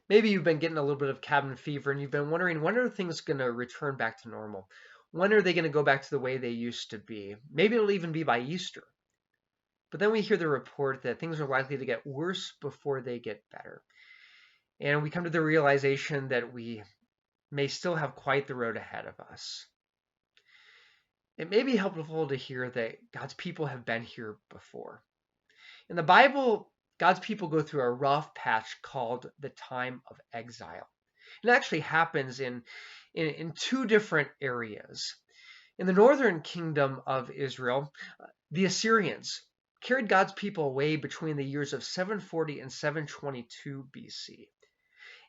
Maybe you've been getting a little bit of cabin fever and you've been wondering when are things going to return back to normal? When are they going to go back to the way they used to be? Maybe it'll even be by Easter. But then we hear the report that things are likely to get worse before they get better. And we come to the realization that we may still have quite the road ahead of us. It may be helpful to hear that God's people have been here before. In the Bible, God's people go through a rough patch called the time of exile. It actually happens in two different areas. In the northern kingdom of Israel, the Assyrians carried God's people away between the years of 740 and 722 BC.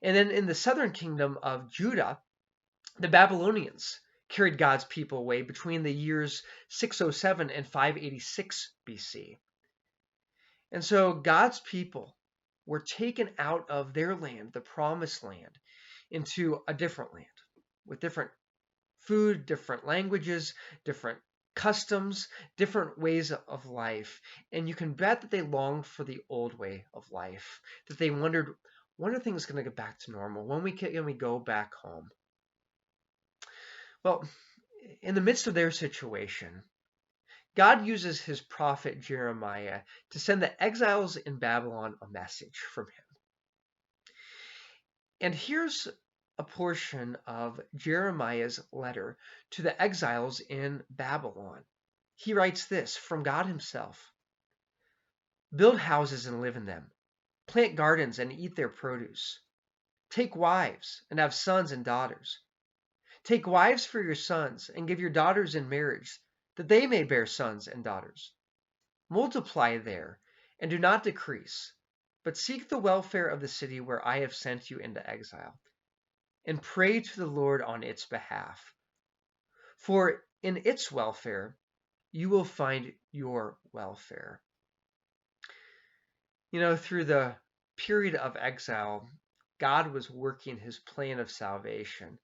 And then in the southern kingdom of Judah, the Babylonians carried God's people away between the years 607 and 586 BC. And so God's people were taken out of their land, the promised land, into a different land with different food, different languages, different customs, different ways of life. And you can bet that they longed for the old way of life, that they wondered, when are things going to get back to normal? When can we go back home? Well, in the midst of their situation, God uses his prophet Jeremiah to send the exiles in Babylon a message from him. And here's a portion of Jeremiah's letter to the exiles in Babylon. He writes this from God himself: "Build houses and live in them. Plant gardens and eat their produce. Take wives and have sons and daughters. Take wives for your sons and give your daughters in marriage, that they may bear sons and daughters. Multiply there and do not decrease, but seek the welfare of the city where I have sent you into exile, and pray to the Lord on its behalf. For in its welfare you will find your welfare." You know, through the period of exile, God was working his plan of salvation,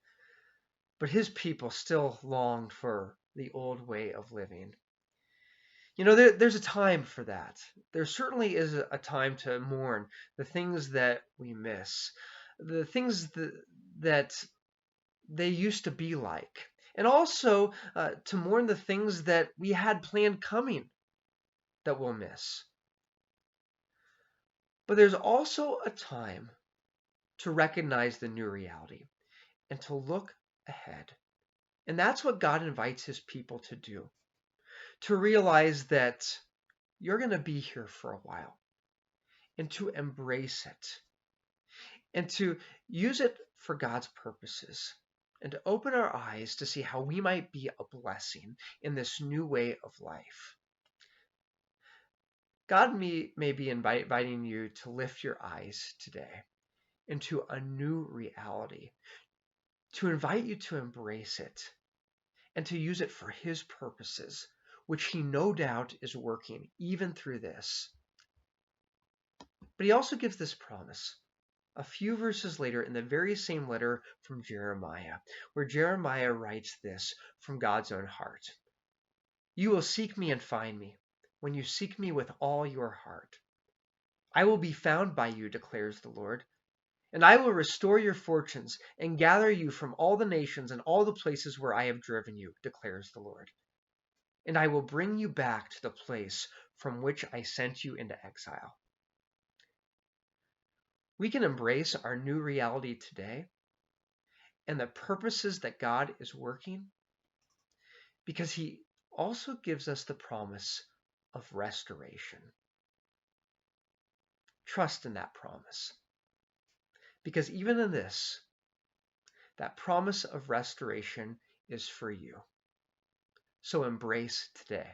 but his people still longed for the old way of living. You know, there's a time for that. There certainly is a time to mourn the things that we miss, the things that they used to be like, and also to mourn the things that we had planned coming that we'll miss. But there's also a time to recognize the new reality and to look ahead. And that's what God invites his people to do, to realize that you're going to be here for a while and to embrace it and to use it for God's purposes and to open our eyes to see how we might be a blessing in this new way of life. God may be inviting you to lift your eyes today into a new reality, to invite you to embrace it and to use it for his purposes, which he no doubt is working even through this. But he also gives this promise a few verses later in the very same letter from Jeremiah, where Jeremiah writes this from God's own heart: "You will seek me and find me when you seek me with all your heart. I will be found by you, declares the Lord, and I will restore your fortunes and gather you from all the nations and all the places where I have driven you, declares the Lord. And I will bring you back to the place from which I sent you into exile." We can embrace our new reality today and the purposes that God is working because he also gives us the promise of restoration. Trust in that promise, because even in this, that promise of restoration is for you. So embrace today.